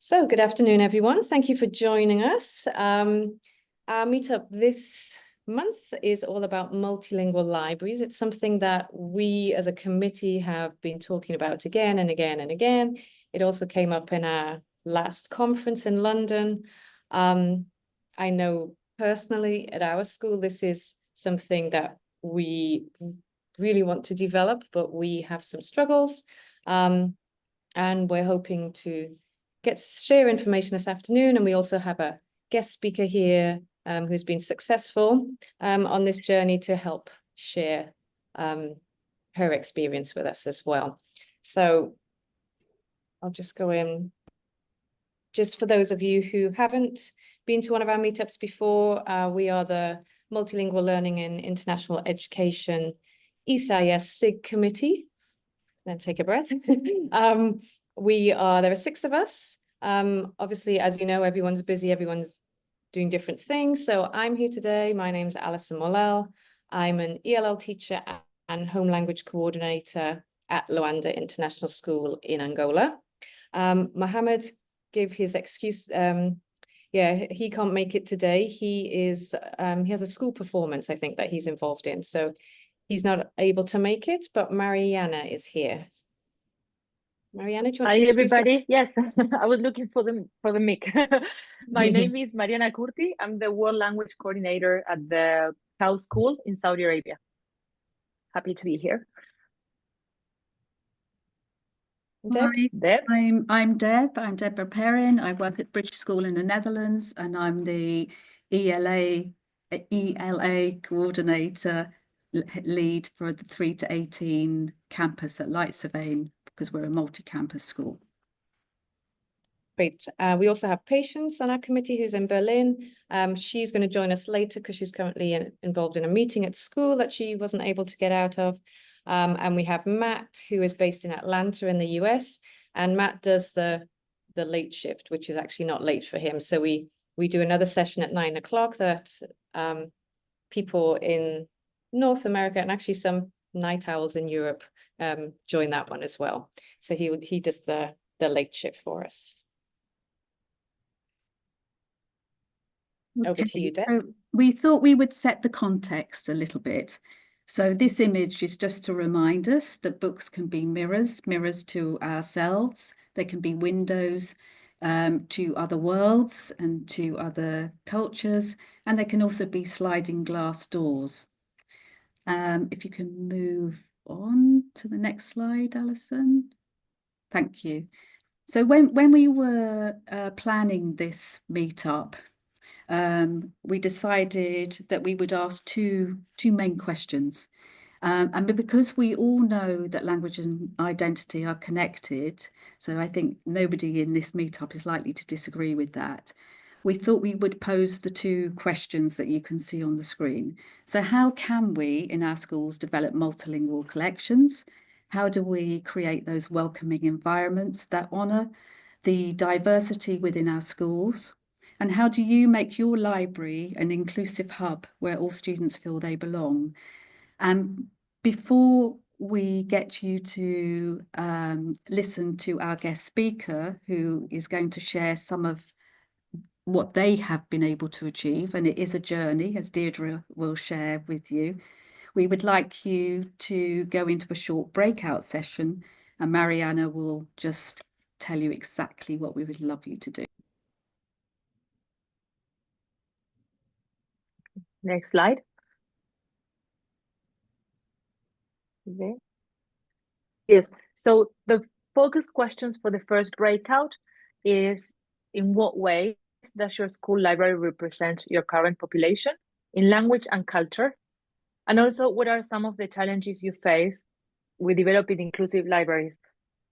So good afternoon, everyone. Thank you for joining us. Our meetup this month is all about multilingual libraries. It's something that we as a committee have been talking about again and again and again. It also came up in our last conference in London. I know personally at our school, this is something that we really want to develop, but we have some struggles. And we're hoping to share information this afternoon, and we also have a guest speaker here who's been successful on this journey to help share her experience with us as well. So I'll just go in. Just for those of you who haven't been to one of our meetups before, we are the Multilingual Learning and International Education ESIS SIG committee. Then take a breath. There are 6 of us. Obviously, as you know, everyone's busy, everyone's doing different things. So I'm here today. My name's Alison Morel. I'm an ELL teacher and home language coordinator at Luanda International School in Angola. Mohammed gave his excuse. He can't make it today. He has a school performance, I think, that he's involved in. So he's not able to make it, but Mariana is here. Mariana, do you want to introduce everybody. Yes, I was looking for the mic. My name is Mariana Curti. I'm the World Language Coordinator at the Cow School in Saudi Arabia. Happy to be here. Deb? Hi, Deb? I'm Deb. I'm Deborah Perrin. I work at the British School in the Netherlands, and I'm the ELA coordinator lead for the 3 to 18 campus at Leidse, because we're a multi-campus school. Great. We also have Patience on our committee who's in Berlin. She's going to join us later because she's currently involved in a meeting at school that she wasn't able to get out of. And we have Matt, who is based in Atlanta in the US. And Matt does the late shift, which is actually not late for him. So we do another session at 9 o'clock that people in North America and actually some night owls in Europe join that one as well. So he does the late shift for us. Over to you, Deb. So we thought we would set the context a little bit. So this image is just to remind us that books can be mirrors to ourselves. They can be windows to other worlds and to other cultures, and they can also be sliding glass doors. If you can move on to the next slide, Alison. Thank you. So when we were planning this meetup, we decided that we would ask two main questions. And because we all know that language and identity are connected, so I think nobody in this meetup is likely to disagree with that, we thought we would pose the 2 questions that you can see on the screen. So how can we in our schools develop multilingual collections? How do we create those welcoming environments that honour the diversity within our schools? And how do you make your library an inclusive hub where all students feel they belong? And before we get you to listen to our guest speaker, who is going to share some of what they have been able to achieve, and it is a journey, as Deirdre will share with you, we would like you to go into a short breakout session, and Mariana will just tell you exactly what we would love you to do. Next slide. Okay. Yes, so the focus questions for the first breakout is: in what ways does your school library represent your current population in language and culture? And also, what are some of the challenges you face with developing inclusive libraries?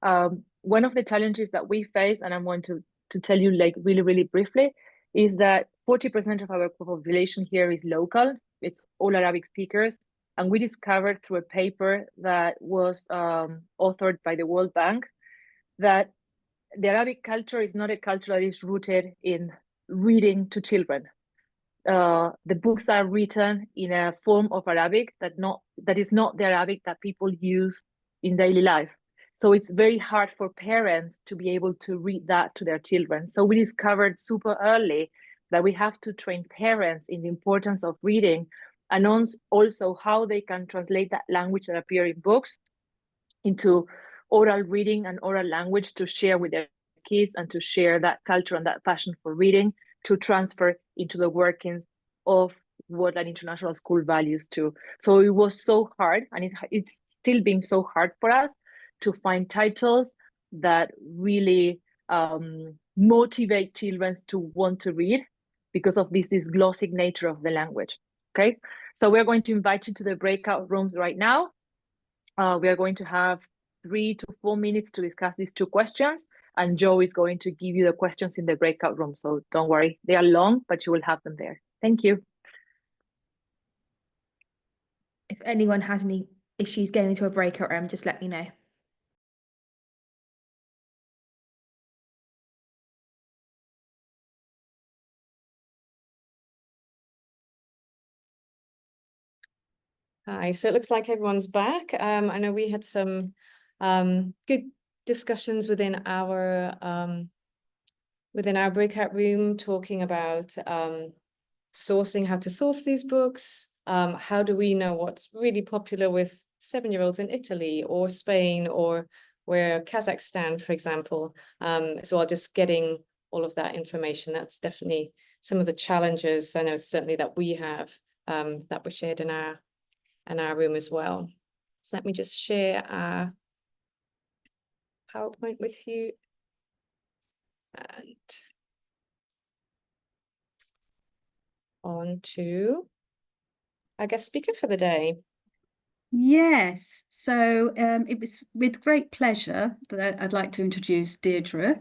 One of the challenges that we face, and I'm going to tell you like really briefly, is that 40% of our population here is local. It's all Arabic speakers. And we discovered through a paper that was authored by the World Bank that the Arabic culture is not a culture that is rooted in reading to children. The books are written in a form of Arabic that is not the Arabic that people use in daily life. So it's very hard for parents to be able to read that to their children. So we discovered super early that we have to train parents in the importance of reading, and also how they can translate that language that appear in books into oral reading and oral language to share with their kids, and to share that culture and that passion for reading to transfer into the workings of what an international school values too. So it was so hard, and it's still being so hard for us to find titles that really motivate children to want to read because of this glossy nature of the language. Okay, so we're going to invite you to the breakout rooms right now. We are going to have 3 to 4 minutes to discuss these 2 questions, and Joe is going to give you the questions in the breakout room. So don't worry, they are long, but you will have them there. Thank you. If anyone has any issues getting into a breakout room, just let me know. Hi, so it looks like everyone's back. I know we had some good discussions within our breakout room, talking about sourcing, how to source these books. How do we know what's really popular with 7-year-olds in Italy or Spain, or where Kazakhstan, for example, as well, just getting all of that information. That's definitely some of the challenges I know certainly that we have, that were shared in our room as well. So let me just share our PowerPoint with you. And on to our guest speaker for the day. Yes, so it was with great pleasure that I'd like to introduce Deirdre,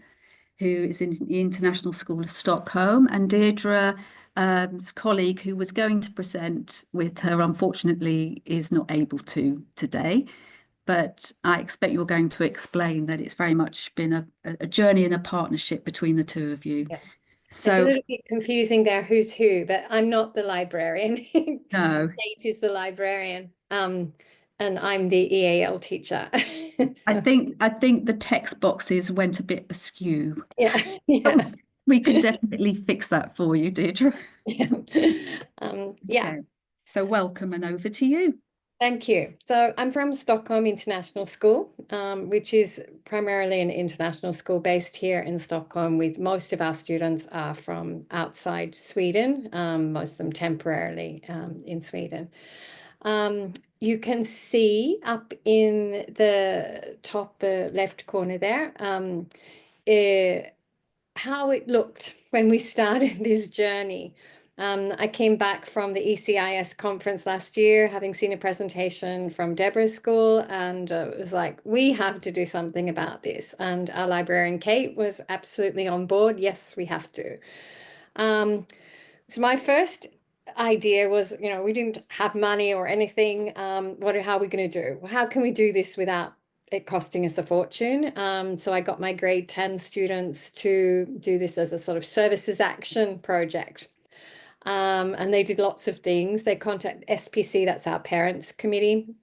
who is in the International School of Stockholm. And Deirdre's colleague who was going to present with her, unfortunately, is not able to today. But I expect you're going to explain that it's very much been a journey and a partnership between the two of you. Yeah. So it's a little bit confusing there, who's who, but I'm not the librarian. no, Kate is the librarian, and I'm the EAL teacher. I So, think the text boxes went a bit askew. yeah, yeah, We can definitely fix that for you, Deirdre. yeah. Yeah. Okay. So welcome, and over to you. Thank you. So I'm from Stockholm International School, which is primarily an international school based here in Stockholm, with most of our students are from outside Sweden, most of them temporarily in Sweden. You can see up in the top left corner there how it looked when we started this journey. I came back from the ECIS conference last year, having seen a presentation from Deborah's school, and it was like, we have to do something about this. And our librarian, Kate, was absolutely on board. Yes, we have to. So my first idea was, we didn't have money or anything. How are we going to do? How can we do this without it costing us a fortune? So I got my grade 10 students to do this as a sort of services action project. And they did lots of things. They contacted SPC, that's our parents committee.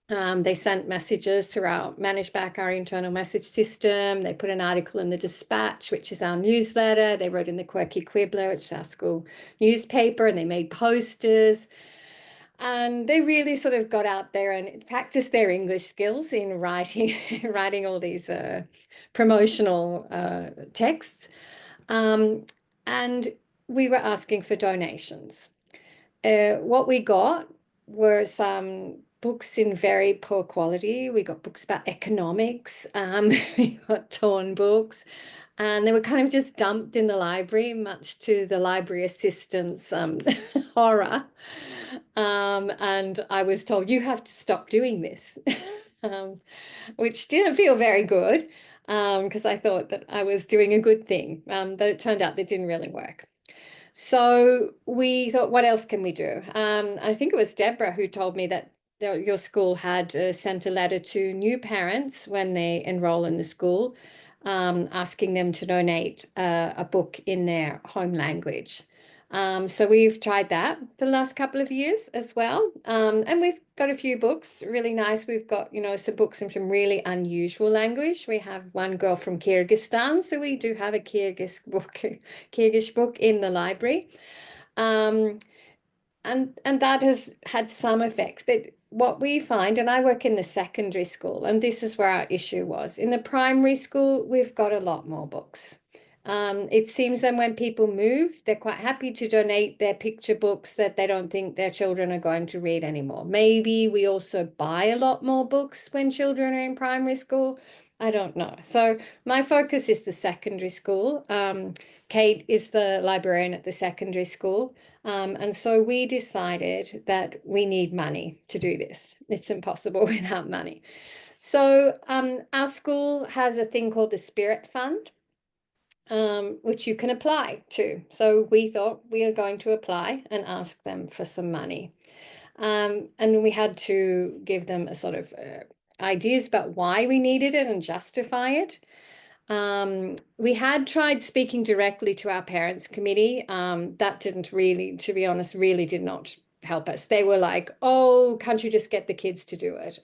They sent messages through our ManageBack, our internal message system. They put an article in the Dispatch, which is our newsletter. They wrote in the Quirky Quibbler, which is our school newspaper, and they made posters. And they really sort of got out there and practiced their English skills in writing all these promotional texts. And we were asking for donations. What we got were some books in very poor quality. We got books about economics. We got torn books, and they were kind of just dumped in the library, much to the library assistant's horror. And I was told, you have to stop doing this, which didn't feel very good, because I thought that I was doing a good thing, but it turned out that didn't really work. So we thought, what else can we do? I think it was Deborah who told me that your school had sent a letter to new parents when they enroll in the school, asking them to donate a book in their home language. So we've tried that for the last couple of years as well. And we've got a few books, really nice. We've got, some books in some really unusual language. We have one girl from Kyrgyzstan, so we do have a Kyrgyz book in the library. And that has had some effect. But what we find, and I work in the secondary school, and this is where our issue was. In the primary school, we've got a lot more books. It seems that when people move, they're quite happy to donate their picture books that they don't think their children are going to read anymore. Maybe we also buy a lot more books when children are in primary school. I don't know. So my focus is the secondary school. Kate is the librarian at the secondary school. And so we decided that we need money to do this. It's impossible without money. So our school has a thing called the Spirit Fund, which you can apply to. So we thought we are going to apply and ask them for some money. And we had to give them a sort of ideas about why we needed it and justify it. We had tried speaking directly to our parents' committee. That didn't really, to be honest, really did not help us. They were like, oh, can't you just get the kids to do it?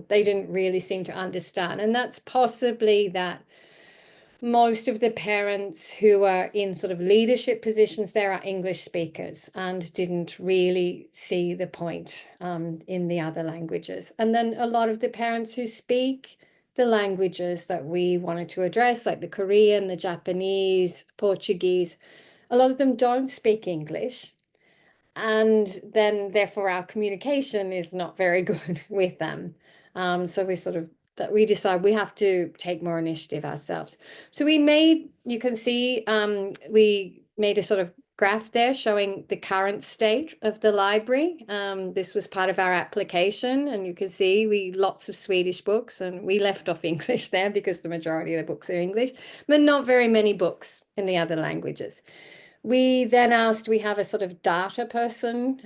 They didn't really seem to understand. And that's possibly that most of the parents who are in sort of leadership positions there are English speakers and didn't really see the point in the other languages. And then a lot of the parents who speak the languages that we wanted to address, like the Korean, the Japanese, Portuguese, a lot of them don't speak English. And then therefore our communication is not very good with them. So we decide we have to take more initiative ourselves. So you can see, we made a sort of graph there showing the current state of the library. This was part of our application, and you can see lots of Swedish books, and we left off English there because the majority of the books are English, but not very many books in the other languages. We then asked, we have a sort of data person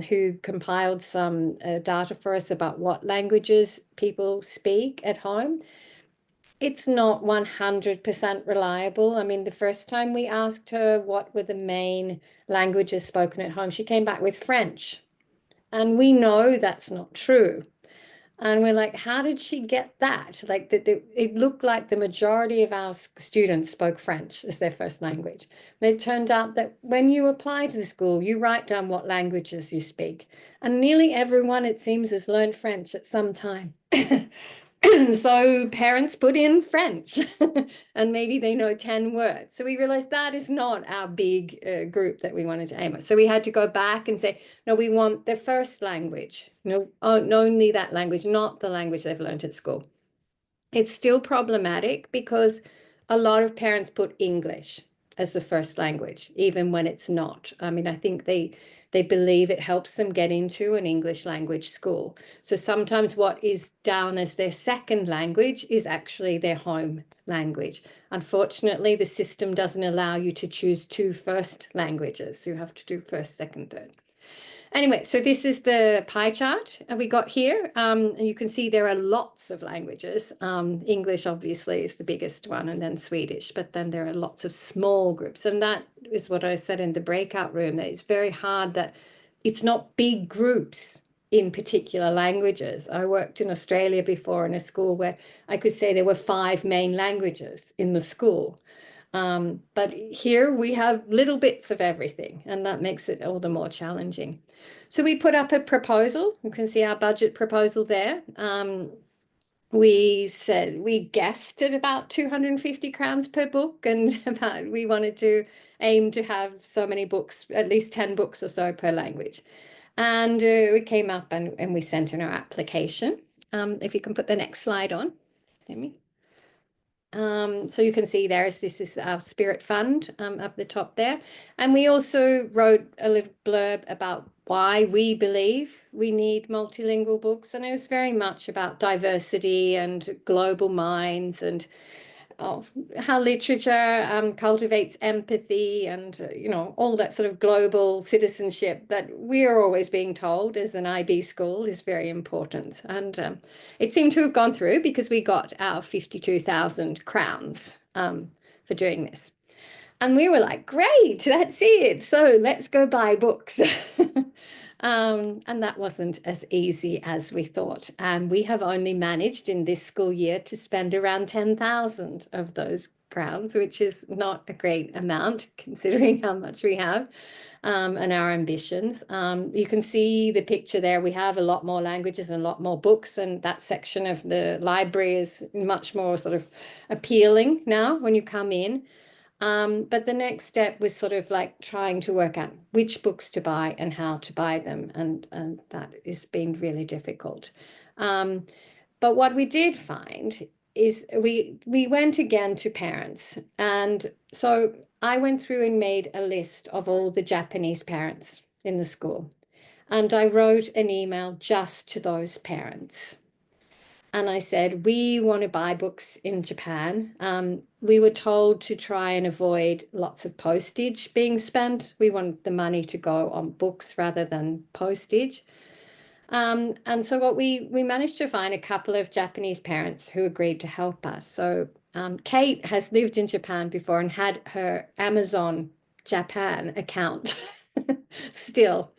who compiled some data for us about what languages people speak at home. It's not 100% reliable. I mean, the first time we asked her what were the main languages spoken at home, she came back with French. And we know that's not true. And we're like, how did she get that? Like, it looked like the majority of our students spoke French as their first language. And it turned out that when you apply to the school, you write down what languages you speak. And nearly everyone, it seems, has learned French at some time. So parents put in French and maybe they know 10 words. So we realized that is not our big group that we wanted to aim at. So we had to go back and say, no, we want the first language. No, only that language, not the language they've learned at school. It's still problematic because a lot of parents put English as the first language, even when it's not. I mean, I think they believe it helps them get into an English language school. So sometimes what is down as their second language is actually their home language. Unfortunately, the system doesn't allow you to choose two first languages. You have to do first, second, third. Anyway, so this is the pie chart we got here. And you can see there are lots of languages. English, obviously, is the biggest one, and then Swedish. But then there are lots of small groups. And that is what I said in the breakout room, that it's very hard that it's not big groups in particular languages. I worked in Australia before in a school where I could say there were 5 main languages in the school. But here we have little bits of everything, and that makes it all the more challenging. So we put up a proposal. You can see our budget proposal there. We said we guessed at about 250 crowns per book, and we wanted to aim to have so many books, at least 10 books or so per language. And we came up and we sent in our application. If you can put the next slide on, Sammy. So you can see this is our Spirit Fund up the top there. And we also wrote a little blurb about why we believe we need multilingual books. And it was very much about diversity and global minds and how literature cultivates empathy and, all that sort of global citizenship that we are always being told as an IB school is very important. And it seemed to have gone through because we got our 52,000 crowns for doing this. And we were like, great, that's it. So let's go buy books. And that wasn't as easy as we thought. And we have only managed in this school year to spend around 10,000 of those crowns, which is not a great amount considering how much we have and our ambitions. You can see the picture there. We have a lot more languages and a lot more books, and that section of the library is much more sort of appealing now when you come in. But the next step was sort of like trying to work out which books to buy and how to buy them. And that has been really difficult. But what we did find is we went again to parents. And so I went through and made a list of all the Japanese parents in the school. And I wrote an email just to those parents. And I said, we want to buy books in Japan. We were told to try and avoid lots of postage being spent. We want the money to go on books rather than postage. And so what we managed to find a couple of Japanese parents who agreed to help us. So Kate has lived in Japan before and had her Amazon Japan account still.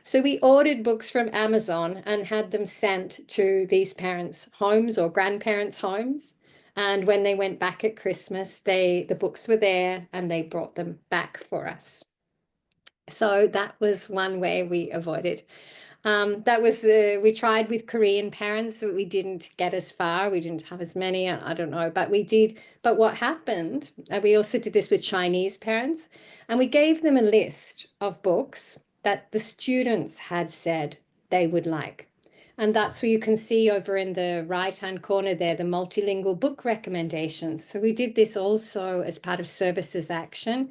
So we ordered books from Amazon and had them sent to these parents' homes or grandparents' homes. And when they went back at Christmas, the books were there and they brought them back for us. So that was one way we avoided. We tried with Korean parents, but we didn't get as far. We didn't have as many, I don't know, but we did. But what happened, we also did this with Chinese parents, and we gave them a list of books that the students had said they would like. And that's where you can see over in the right-hand corner there, the multilingual book recommendations. So we did this also as part of Services Action.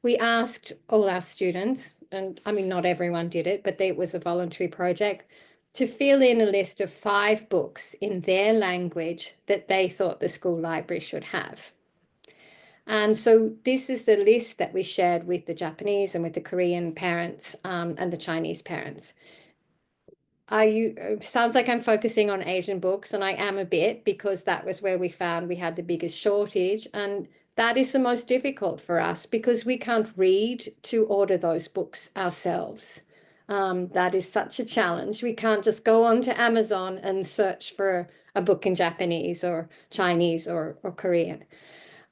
We asked all our students, and I mean, not everyone did it, but it was a voluntary project, to fill in a list of 5 books in their language that they thought the school library should have. And so this is the list that we shared with the Japanese and with the Korean parents and the Chinese parents. Sounds like I'm focusing on Asian books, and I am a bit, because that was where we found we had the biggest shortage. And that is the most difficult for us because we can't read to order those books ourselves. That is such a challenge. We can't just go on to Amazon and search for a book in Japanese or Chinese or Korean.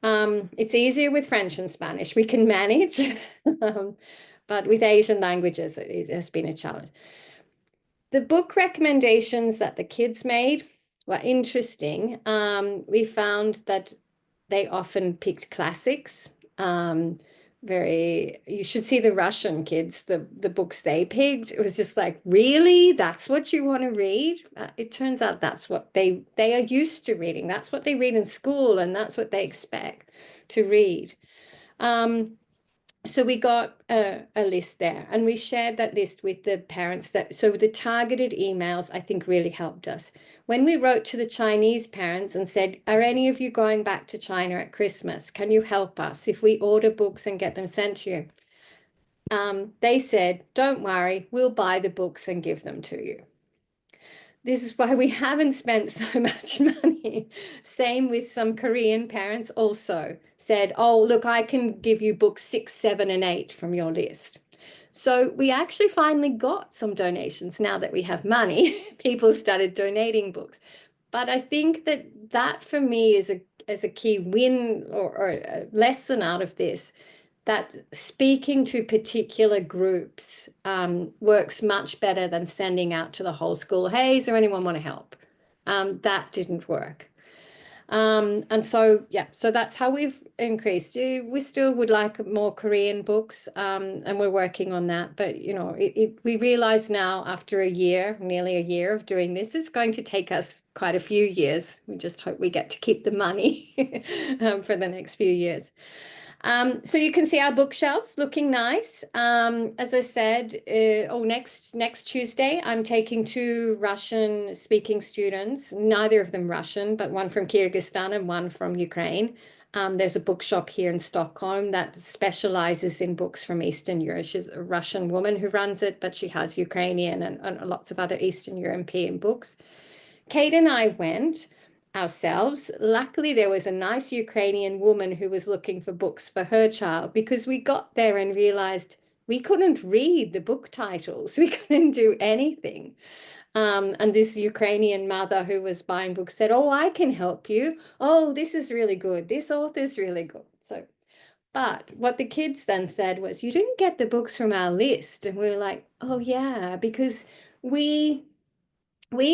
It's easier with French and Spanish. We can manage, but with Asian languages, it has been a challenge. The book recommendations that the kids made were interesting. We found that they often picked classics. You should see the Russian kids, the books they picked. It was just like, really? That's what you want to read? It turns out that's what they are used to reading. That's what they read in school, and that's what they expect to read. So we got a list there, and we shared that list with the parents. So the targeted emails, I think, really helped us. When we wrote to the Chinese parents and said, are any of you going back to China at Christmas? Can you help us if we order books and get them sent to you? They said, don't worry, we'll buy the books and give them to you. This is why we haven't spent so much money. Same with some Korean parents also said, oh, look, I can give you books 6, 7, and 8 from your list. So we actually finally got some donations now that we have money. People started donating books. But I think that for me is a key win or a lesson out of this, that speaking to particular groups works much better than sending out to the whole school, hey, is there anyone want to help? That didn't work. And so, yeah, so that's how we've increased. We still would like more Korean books, and we're working on that. But, you know, we realize now after nearly a year of doing this, it's going to take us quite a few years. We just hope we get to keep the money for the next few years. So you can see our bookshelves looking nice. As I said, next Tuesday, I'm taking 2 Russian-speaking students, neither of them Russian, but one from Kyrgyzstan and one from Ukraine. There's a bookshop here in Stockholm that specializes in books from Eastern Europe. She's a Russian woman who runs it, but she has Ukrainian and lots of other Eastern European books. Kate and I went. ourselves. Luckily, there was a nice Ukrainian woman who was looking for books for her child, because we got there and realized we couldn't read the book titles. We couldn't do anything. And this Ukrainian mother who was buying books said, "Oh, I can help you. Oh, this is really good. This author's really good." So, but what the kids then said was, "You didn't get the books from our list." And we were like, "Oh yeah," because we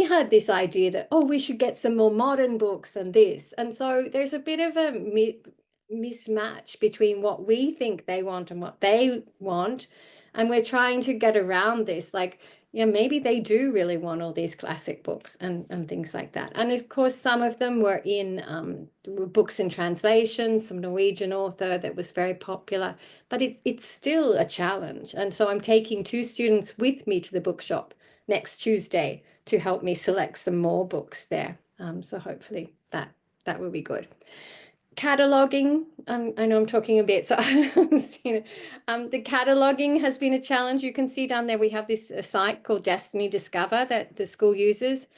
had this idea that, oh, we should get some more modern books and this. And so there's a bit of a mismatch between what we think they want and what they want. And we're trying to get around this. Like, yeah, maybe they do really want all these classic books and things like that. And of course, some of them were in books in translation, some Norwegian author that was very popular, but it's still a challenge. And so I'm taking 2 students with me to the bookshop next Tuesday to help me select some more books there. So hopefully that will be good. Cataloging, I know I'm talking a bit, so the cataloging has been a challenge. You can see down there we have this site called Destiny Discover that the school uses.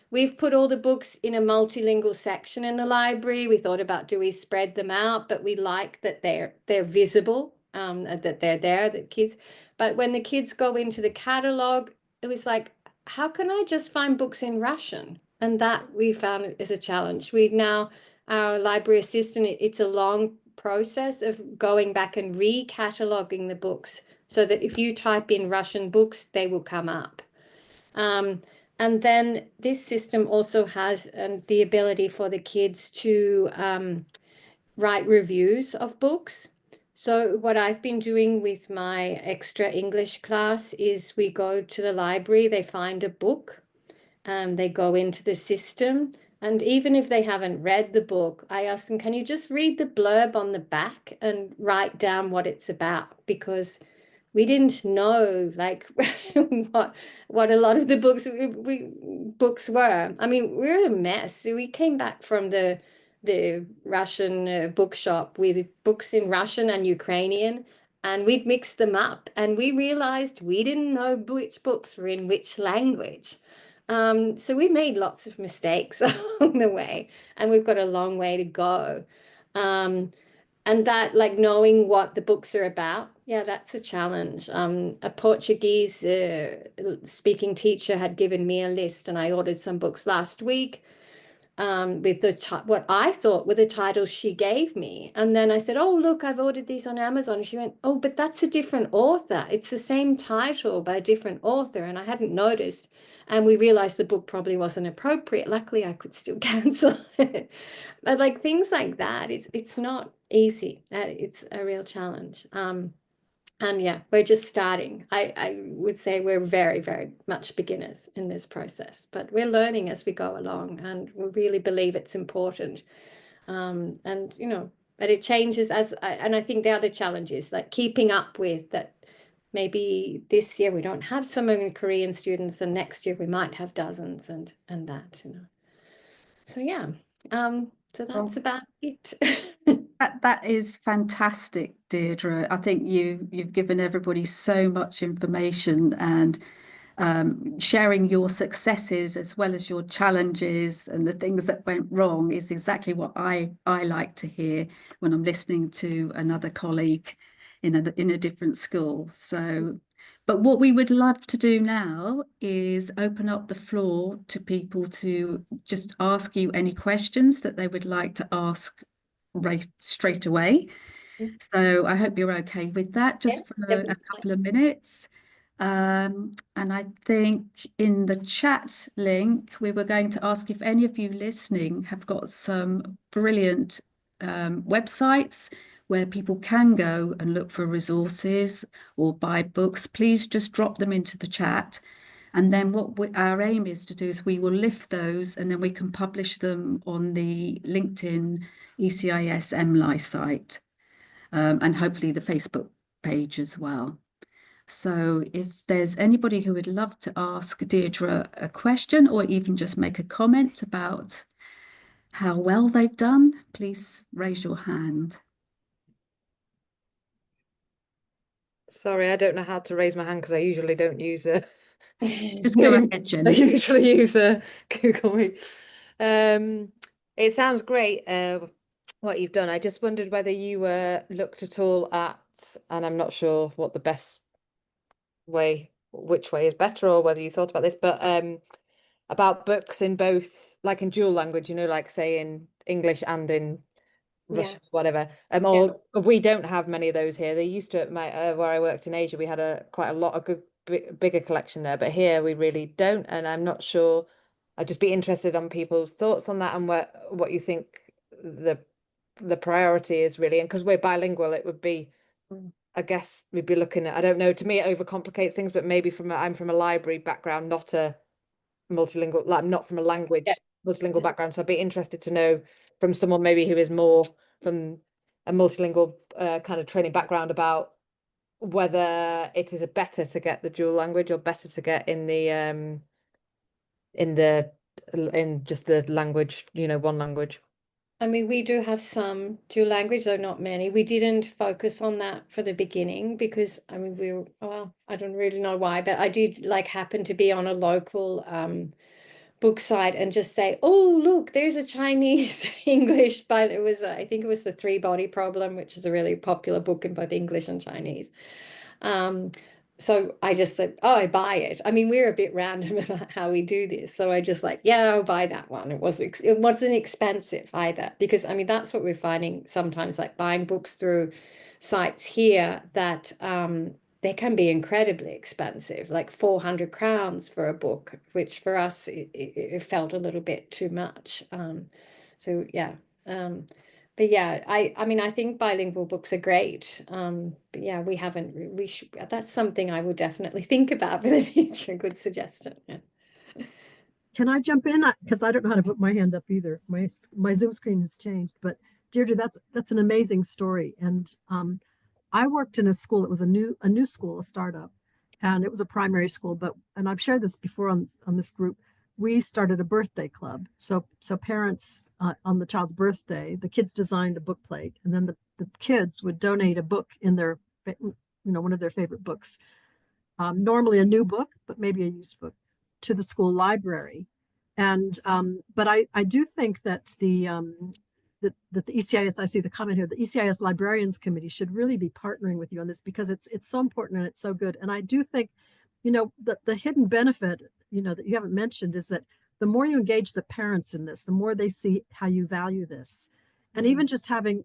We've put all the books in a multilingual section in the library. We thought about, do we spread them out? But we like that they're visible, that they're there, the kids. But when the kids go into the catalog, it was like, how can I just find books in Russian? And that we found is a challenge. We've now, our library assistant, it's a long process of going back and re-cataloging the books so that if you type in Russian books, they will come up. And then this system also has the ability for the kids to write reviews of books. So what I've been doing with my extra English class is we go to the library, they find a book, they go into the system, and even if they haven't read the book, I ask them, can you just read the blurb on the back and write down what it's about? Because we didn't know like what a lot of the books were. I mean, we're a mess. So we came back from the Russian bookshop with books in Russian and Ukrainian, and we'd mixed them up, and we realized we didn't know which books were in which language. So we made lots of mistakes along the way, and we've got a long way to go. And that, like, knowing what the books are about, yeah, that's a challenge. A Portuguese speaking teacher had given me a list, and I ordered some books last week with what I thought were the titles she gave me. And then I said, oh, look, I've ordered these on Amazon. And she went, oh, but that's a different author. It's the same title by a different author. And I hadn't noticed. And we realized the book probably wasn't appropriate. Luckily, I could still cancel it. But like things like that, it's not easy. It's a real challenge. And yeah, we're just starting. I would say we're very, very much beginners in this process, but we're learning as we go along, and we really believe it's important. And you know, but it changes and I think the other challenge is like keeping up with that. Maybe this year we don't have so many Korean students, and next year we might have dozens, and that, you know. So yeah, so that's about it. That is fantastic, Deirdre. I think you've given everybody so much information, and sharing your successes as well as your challenges and the things that went wrong is exactly what I like to hear when I'm listening to another colleague in a different school. So, but what we would love to do now is open up the floor to people to just ask you any questions that they would like to ask right straight away. So I hope you're okay with that, just for a couple of minutes. And I think in the chat link, we were going to ask if any of you listening have got some brilliant websites where people can go and look for resources or buy books. Please just drop them into the chat. And then what our aim is to do is we will lift those, and then we can publish them on the LinkedIn ECIS MLIE site, and hopefully the Facebook page as well. So if there's anybody who would love to ask Deirdre a question, or even just make a comment about how well they've done, please raise your hand. Sorry, I don't know how to raise my hand because I usually don't use it. Just go ahead, Jenny. I usually use a Google Meet. It sounds great, what you've done. I just wondered whether you looked at all at, and I'm not sure what the best way, which way is better, or whether you thought about this, but about books in both, like in dual language, you know, like say in English and in Russian, whatever. Or we don't have many of those here. They used to at my where I worked in Asia, we had quite a lot of good bigger collection there, but here we really don't, and I'm not sure. I'd just be interested on people's thoughts on that and what you think the priority is really. And because we're bilingual, it would be, I guess we'd be looking at, I don't know, to me it overcomplicates things, but maybe I'm from a library background, not a multilingual, like I'm not from a language multilingual background, so I'd be interested to know from someone maybe who is more from a multilingual kind of training background about whether it is better to get the dual language or better to get in just the language, you know, one language. I mean, we do have some dual language, though not many. We didn't focus on that for the beginning because, I mean, well, I don't really know why, but I did like happen to be on a local book site and just say, oh, look, there's a Chinese English, but it was, I think it was The Three Body Problem, which is a really popular book in both English and Chinese. So I just said, oh, I buy it. I mean, we're a bit random about how we do this. So I just like, yeah, I'll buy that one. It wasn't expensive either, because I mean, that's what we're finding sometimes, like buying books through sites here that they can be incredibly expensive, like 400 crowns for a book, which for us, it felt a little bit too much. So yeah. But yeah, I mean, I think bilingual books are great. But yeah, we should, that's something I would definitely think about for the future. Good suggestion. Yeah. Can I jump in? Because I don't know how to put my hand up either. My Zoom screen has changed. But Deirdre, that's an amazing story. And I worked in a school. It was a new school, a startup, and it was a primary school. And I've shared this before on this group. We started a birthday club. So parents on the child's birthday, the kids designed a book plate, and then the kids would donate a book in their, one of their favorite books. Normally a new book, but maybe a used book, to the school library. And but I do think that the ECIS, I see the comment here, the ECIS Librarians Committee should really be partnering with you on this, because it's so important and it's so good. And I do think, the hidden benefit, that you haven't mentioned, is that the more you engage the parents in this, the more they see how you value this. And even just having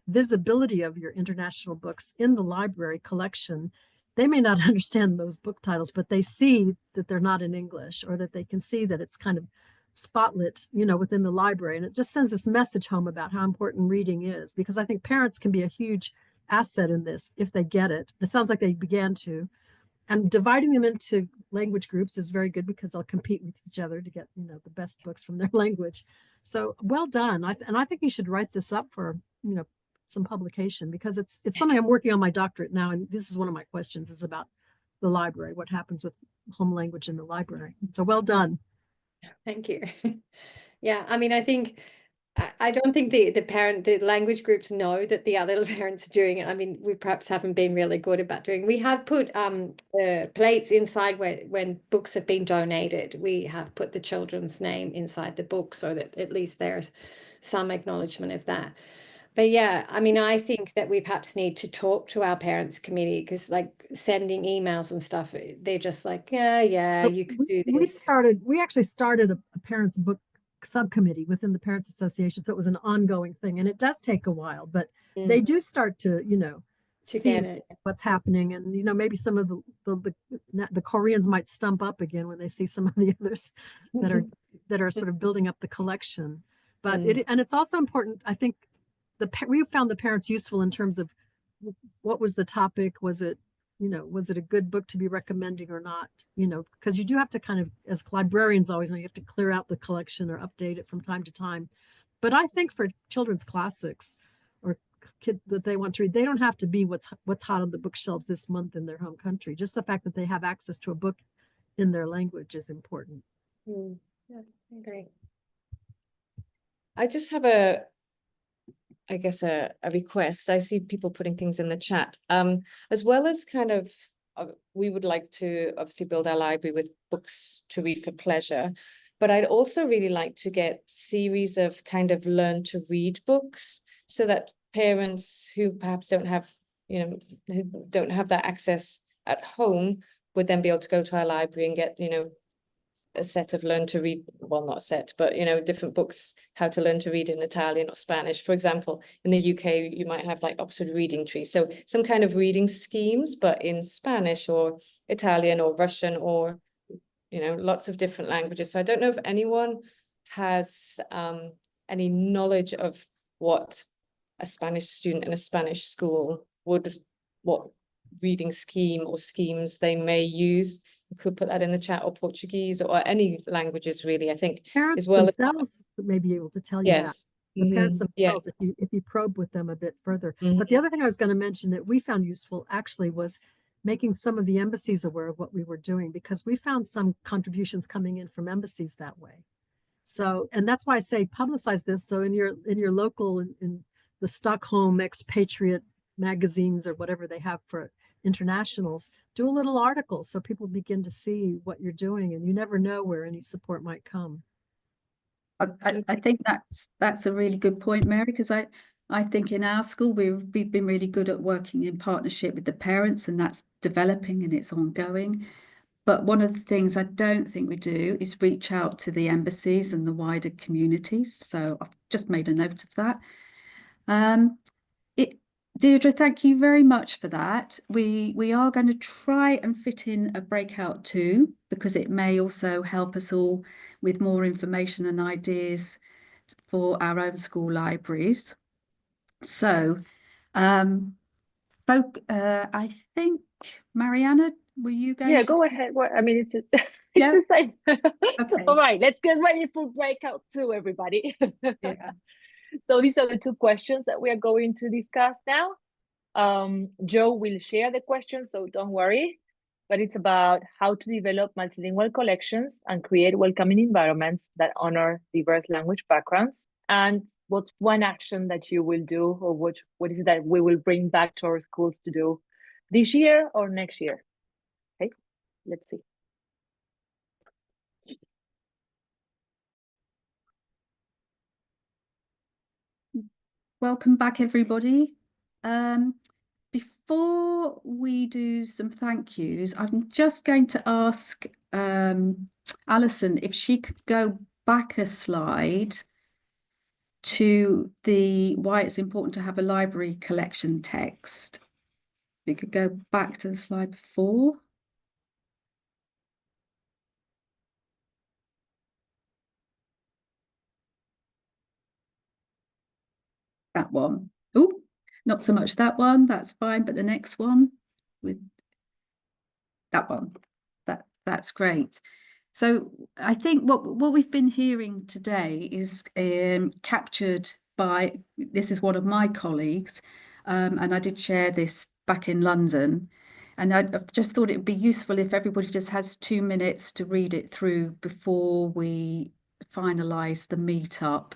visibility of your international books in the library collection, they may not understand those book titles, but they see that they're not in English, or that they can see that it's kind of spotlit, within the library. And it just sends this message home about how important reading is, because I think parents can be a huge asset in this if they get it. It sounds like they began to. And dividing them into language groups is very good, because they'll compete with each other to get, the best books from their language. So well done. And I think you should write this up for, some publication, because it's something I'm working on my doctorate now. And this is one of my questions, is about the library, what happens with home language in the library. So well done. Thank you. Yeah, I mean, I think I don't think the language groups know that the other parents are doing it. I mean, we perhaps haven't been really good about doing. We have put plates inside when books have been donated. We have put the children's name inside the book, so that at least there's some acknowledgement of that. But yeah, I mean, I think that we perhaps need to talk to our parents committee, because like sending emails and stuff, they're just like, yeah, you could do this. We actually started a parents book subcommittee within the Parents Association. So it was an ongoing thing, and it does take a while, but they do start to, see what's happening. And, maybe some of the Koreans might stump up again when they see some of the others that are sort of building up the collection. But it's also important, I think, we found the parents useful in terms of what was the topic. Was it a good book to be recommending or not? Because you do have to kind of, as librarians always know, you have to clear out the collection or update it from time to time. But I think for children's classics or kids that they want to read, they don't have to be what's hot on the bookshelves this month in their home country. Just the fact that they have access to a book in their language is important. Yeah, I agree. I just have I guess a request. I see people putting things in the chat. As well as kind of, we would like to obviously build our library with books to read for pleasure, but I'd also really like to get series of kind of learn to read books so that parents who perhaps don't have, who don't have that access at home would then be able to go to our library and get, a set of learn to read, well, not a set, but, different books, how to learn to read in Italian or Spanish. For example, in the UK, you might have like Oxford Reading Tree. So some kind of reading schemes, but in Spanish or Italian or Russian or, lots of different languages. So I don't know if anyone has any knowledge of what a Spanish student in a Spanish school what reading scheme or schemes they may use. You could put that in the chat, or Portuguese, or any languages really, I think. Parents as well themselves may be able to tell you that. Yes. The parents Yeah. themselves, if you probe with them a bit further. Mhm. But the other thing I was going to mention that we found useful actually was making some of the embassies aware of what we were doing, because we found some contributions coming in from embassies that way. So, and that's why I say publicize this. So in your local, in the Stockholm expatriate magazines or whatever they have for internationals, do a little article so people begin to see what you're doing, and you never know where any support might come. I think that's a really good point, Mary, because I think in our school we've been really good at working in partnership with the parents, and that's developing and it's ongoing. But one of the things I don't think we do is reach out to the embassies and the wider communities. So I've just made a note of that. Deirdre, thank you very much for that. We are going to try and fit in a breakout too, because it may also help us all with more information and ideas for our own school libraries. So, I think, Mariana, were you going to? Go ahead. Well, I mean, it's Yeah. the same. Okay. All right, let's get ready for breakout 2, everybody. Yeah. So these are the 2 questions that we are going to discuss now. Joe will share the questions, so don't worry. But it's about how to develop multilingual collections and create welcoming environments that honor diverse language backgrounds. And what's one action that you will do, or what is it that we will bring back to our schools to do this year or next year? Okay, let's see. Welcome back, everybody. Before we do some thank yous, I'm just going to ask Alison if she could go back a slide to the why it's important to have a library collection text. We could go back to the slide before. That one. Oh, not so much that one. That's fine, but the next one with that one. That's great. So I think what we've been hearing today is captured by, this is one of my colleagues, and I did share this back in London, and I just thought it would be useful if everybody just has 2 minutes to read it through before we finalise the meetup.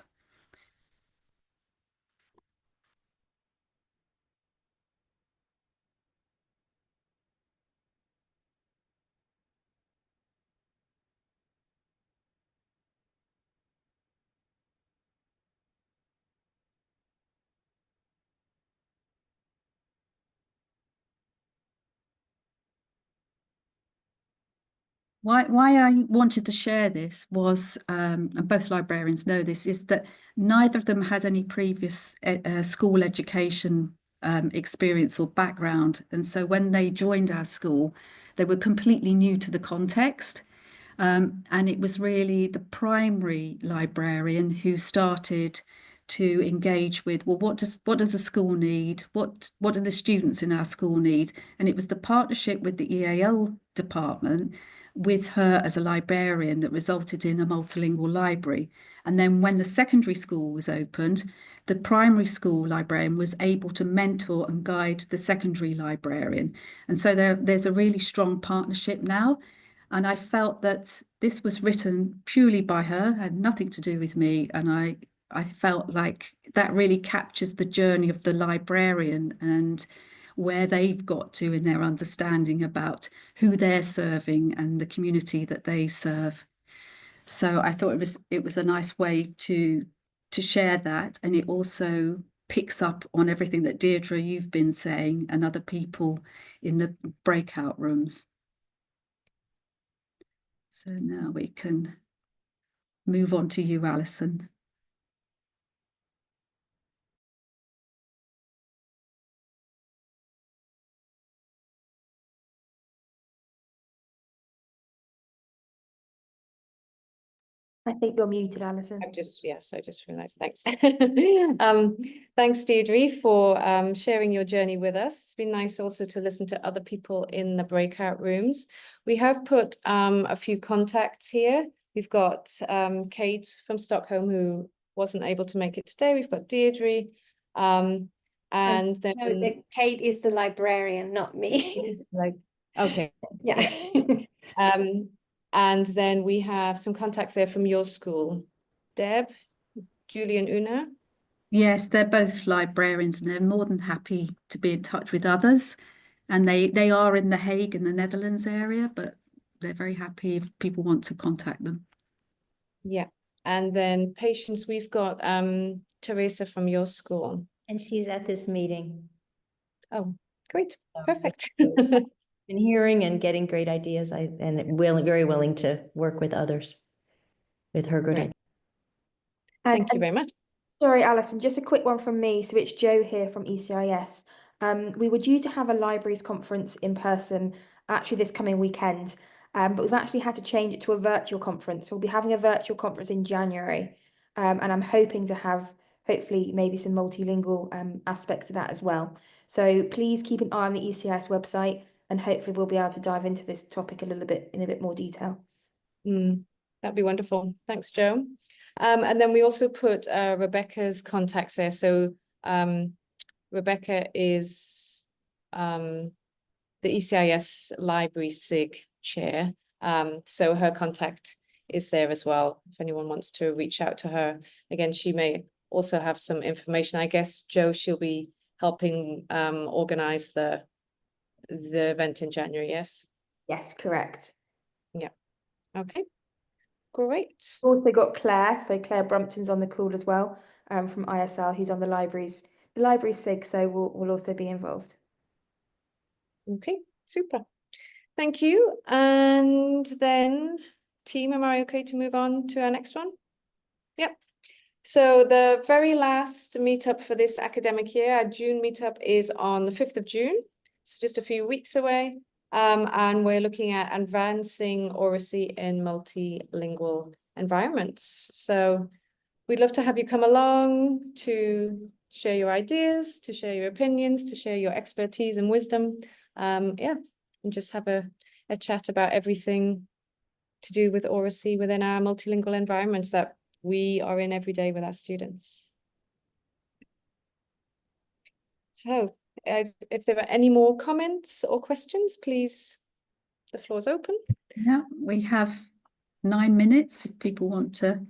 Why I wanted to share this was, and both librarians know this, is that neither of them had any previous school education experience or background. And so when they joined our school, they were completely new to the context. And it was really the primary librarian who started to engage with, well, what does a school need? What do the students in our school need? And it was the partnership with the EAL department with her as a librarian that resulted in a multilingual library. And then when the secondary school was opened, the primary school librarian was able to mentor and guide the secondary librarian. And so there's a really strong partnership now. And I felt that this was written purely by her, had nothing to do with me. And I felt like that really captures the journey of the librarian and where they've got to in their understanding about who they're serving and the community that they serve. So I thought it was a nice way to share that, and it also picks up on everything that Deirdre you've been saying and other people in the breakout rooms. So now we can move on to you, Alison. I think you're muted, Alison. I just realized. Thanks. Thanks, Deirdre, for sharing your journey with us. It's been nice also to listen to other people in the breakout rooms. We have put a few contacts here. We've got Kate from Stockholm, who wasn't able to make it today. We've got Deirdre. And then No, Kate is the librarian, not me. Okay. Yeah. And then we have some contacts there from your school. Deb, Julie and Una. Yes, they're both librarians and they're more than happy to be in touch with others. And they are in The Hague in the Netherlands area, but they're very happy if people want to contact them. Yeah. And then Patience, we've got Teresa from your school. And she's at this meeting. Oh, great. Perfect. Been hearing and getting great ideas. Very willing to work with others with her good Great. ideas. Thank you very much. Sorry, Alison, just a quick one from me. So it's Jo here from ECIS. We were due to have a libraries conference in person actually this coming weekend, but we've actually had to change it to a virtual conference. We'll be having a virtual conference in January, and I'm hoping to have hopefully maybe some multilingual aspects of that as well. So please keep an eye on the ECIS website, and hopefully we'll be able to dive into this topic a little bit in a bit more detail. That'd be wonderful. Thanks, Jo. And then we also put Rebecca's contacts there. So Rebecca is the ECIS Library SIG chair. So her contact is there as well. If anyone wants to reach out to her, again, she may also have some information. I guess, Jo, she'll be helping organize the event in January, yes? Yes, correct. Yeah. Okay. Great. We've also got Claire, so Claire Brumpton's on the call as well, from ISL, who's on the library SIG, so we'll also be involved. Okay, super. Thank you. And then, team, am I okay to move on to our next one? Yep. So the very last meetup for this academic year, our June meetup, is on the 5th of June, so just a few weeks away. And we're looking at advancing oracy in multilingual environments. So we'd love to have you come along to share your ideas, to share your opinions, to share your expertise and wisdom. Yeah, and just have a chat about everything to do with oracy within our multilingual environments that we are in every day with our students. So if there are any more comments or questions, please, the floor's open. Yeah, we have 9 minutes if people want to